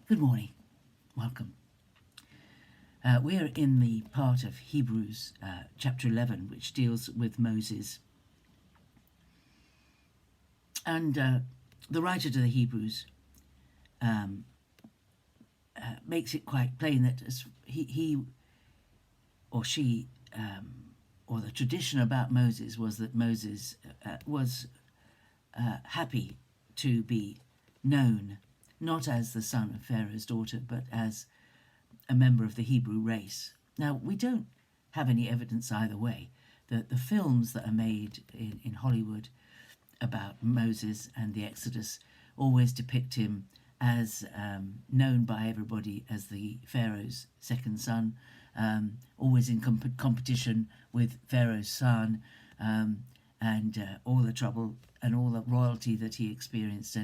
Good morning. Welcome. We're in the part of Hebrews chapter 11, which deals with Moses. And the writer to the Hebrews makes it quite plain that he or she, or the tradition about Moses was that Moses was happy to be known not as the son of Pharaoh's daughter, but as a member of the Hebrew race. Now, we don't have any evidence either way. The films that are made in Hollywood about Moses and the Exodus always depict him as known by everybody as the Pharaoh's second son, always in competition with Pharaoh's son, and all the trouble and all the royalty that he experienced,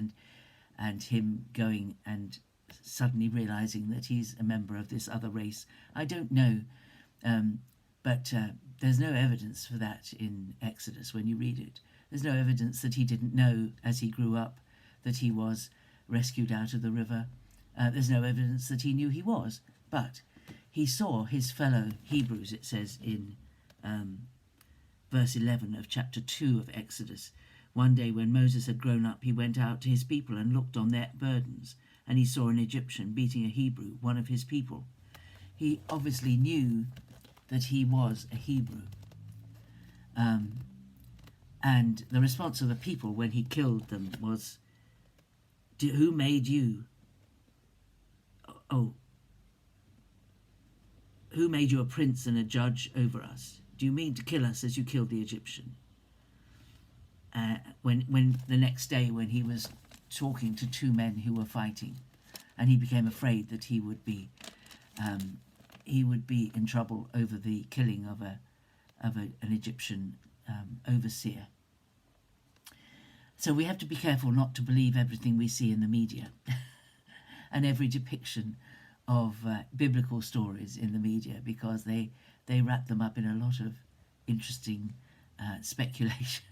and him going and suddenly realizing that he's a member of this other race. I don't know, but there's no evidence for that in Exodus when you read it. There's no evidence that he didn't know as he grew up that he was rescued out of the river. There's no evidence that he knew he was, but he saw his fellow Hebrews, it says in verse 11 of chapter 2 of Exodus. One day when Moses had grown up, he went out to his people and looked on their burdens, and he saw an Egyptian beating a Hebrew, one of his people. He obviously knew that he was a Hebrew. And the response of the people when he killed them was, who made you? Oh, who made you a prince and a judge over us? Do you mean to kill us as you killed the Egyptian? When the next day when he was talking to two men who were fighting, and he became afraid that he would be in trouble over the killing of an Egyptian overseer. So we have to be careful not to believe everything we see in the media and every depiction of biblical stories in the media, because they wrap them up in a lot of interesting speculation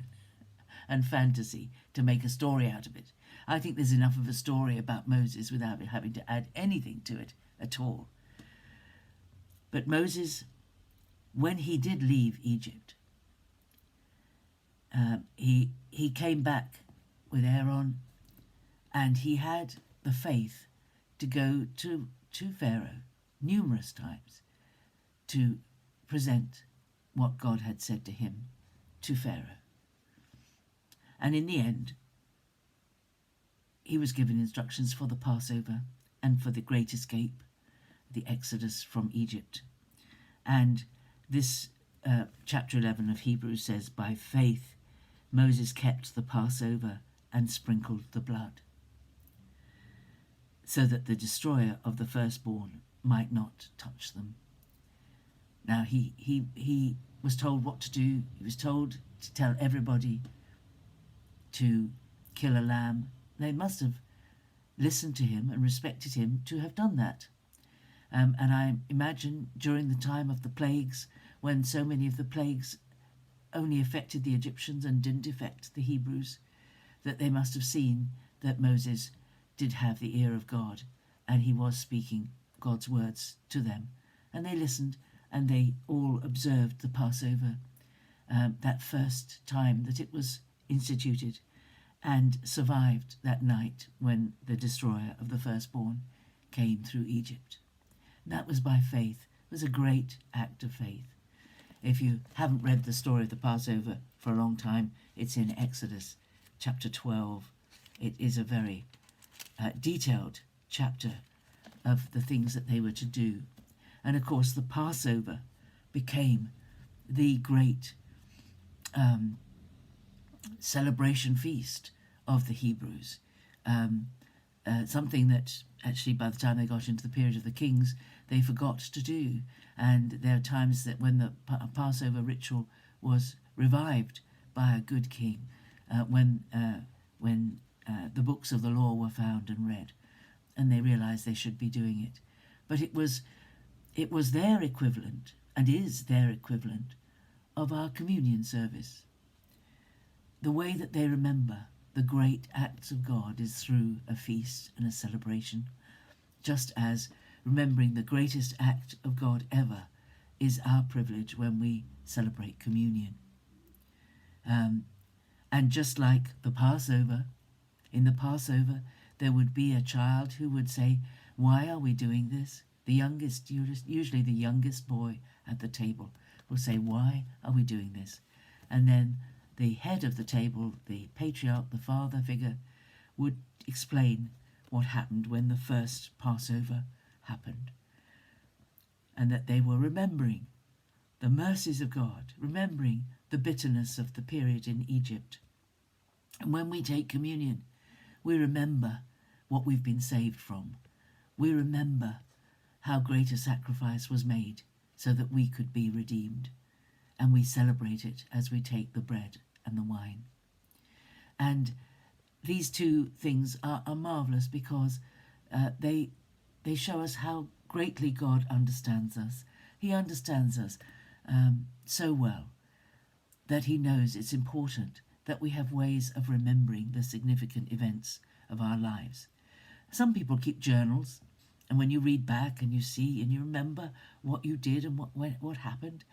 and fantasy to make a story out of it. I think there's enough of a story about Moses without having to add anything to it at all. But Moses, when he did leave Egypt, he came back with Aaron, and he had the faith to go to Pharaoh numerous times to present what God had said to him to Pharaoh. And in the end, he was given instructions for the Passover and for the great escape, the Exodus from Egypt. And this chapter 11 of Hebrews says, by faith, Moses kept the Passover and sprinkled the blood, so that the destroyer of the firstborn might not touch them. Now he was told what to do. He was told to tell everybody to kill a lamb. They must have listened to him and respected him to have done that. And I imagine during the time of the plagues, when so many of the plagues only affected the Egyptians and didn't affect the Hebrews, that they must have seen that Moses did have the ear of God, and he was speaking God's words to them. And they listened, and they all observed the Passover, that first time that it was instituted, and survived that night when the destroyer of the firstborn came through Egypt. And that was by faith. It was a great act of faith. If you haven't read the story of the Passover for a long time, it's in Exodus chapter 12. It is a very detailed chapter of the things that they were to do. And of course, the Passover became the great celebration feast of the Hebrews. Something that actually by the time they got into the period of the kings, they forgot to do. And there are times that when the Passover ritual was revived by a good king, when the books of the law were found and read, and they realized they should be doing it. But it was their equivalent, and is their equivalent, of our communion service. The way that they remember the great acts of God is through a feast and a celebration just as remembering the greatest act of God ever is our privilege when we celebrate communion. And just like the Passover, in the Passover, there would be a child who would say, "Why are we doing this?" The youngest, usually the youngest boy at the table, will say, "Why are we doing this?" And then the head of the table, the patriarch, the father figure, would explain what happened when the first Passover happened. And that they were remembering the mercies of God, remembering the bitterness of the period in Egypt. And when we take communion, we remember what we've been saved from. We remember how great a sacrifice was made so that we could be redeemed. And we celebrate it as we take the bread and the wine. And these two things are marvelous because they show us how greatly God understands us. He understands us so well that he knows it's important that we have ways of remembering the significant events of our lives. Some people keep journals, and when you read back and you see and you remember what you did and what happened,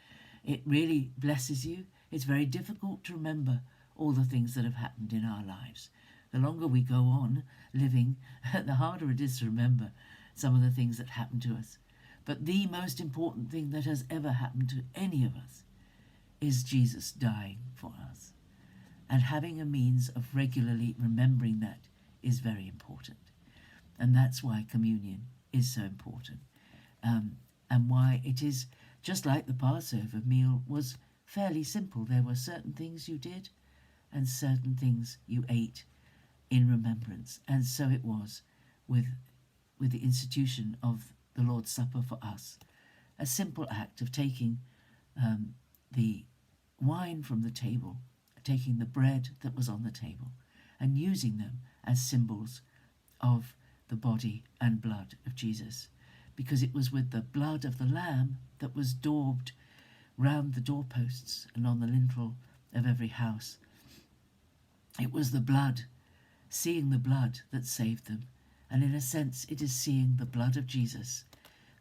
it really blesses you. It's very difficult to remember all the things that have happened in our lives. The longer we go on living, the harder it is to remember some of the things that happened to us. But the most important thing that has ever happened to any of us is Jesus dying for us. And having a means of regularly remembering that is very important. And that's why communion is so important. And why it is, just like the Passover meal was fairly simple. There were certain things you did and certain things you ate in remembrance. And so it was with the institution of the Lord's Supper for us. A simple act of taking the wine from the table, taking the bread that was on the table, and using them as symbols of the body and blood of Jesus. Because it was with the blood of the Lamb that was daubed round the doorposts and on the lintel of every house. It was the blood, seeing the blood, that saved them. And in a sense, it is seeing the blood of Jesus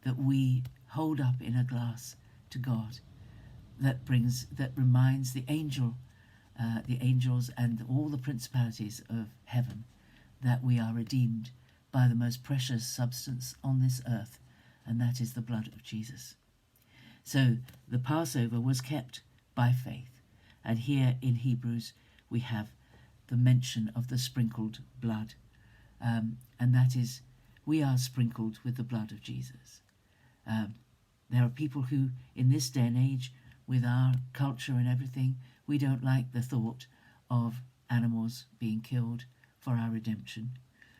that we hold up in a glass to God, that reminds the angels and all the principalities of heaven that we are redeemed by the most precious substance on this earth, and that is the blood of Jesus. So the Passover was kept by faith. And here in Hebrews we have the mention of the sprinkled blood. And that is, we are sprinkled with the blood of Jesus. There are people who, in this day and age, with our culture and everything, we don't like the thought of animals being killed for our redemption.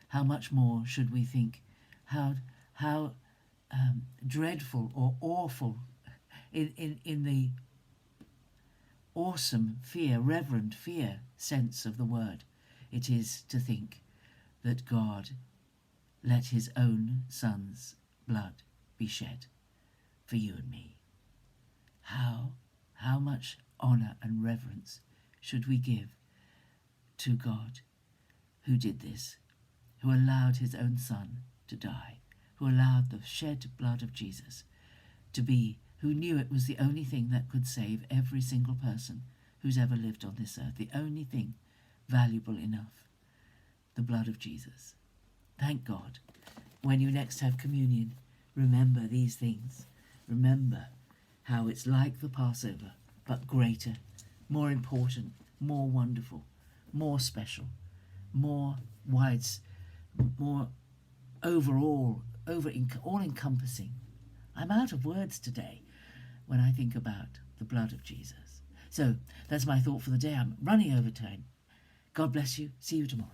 How much more should we think how dreadful or awful in the awesome fear, reverent fear sense of the word it is to think that God let his own son's blood be shed for you and me. How much honour and reverence should we give to God who did this, who allowed his own son to die, who allowed the shed blood of Jesus to be, who knew it was the only thing that could save every single person who's ever lived on this earth, the only thing valuable enough, the blood of Jesus. Thank God. When you next have communion, remember these things. Remember how it's like the Passover, but greater, more important, more wonderful, more special, more more overall, all-encompassing. I'm out of words today when I think about the blood of Jesus. So that's my thought for the day. I'm running over time. God bless you. See you tomorrow.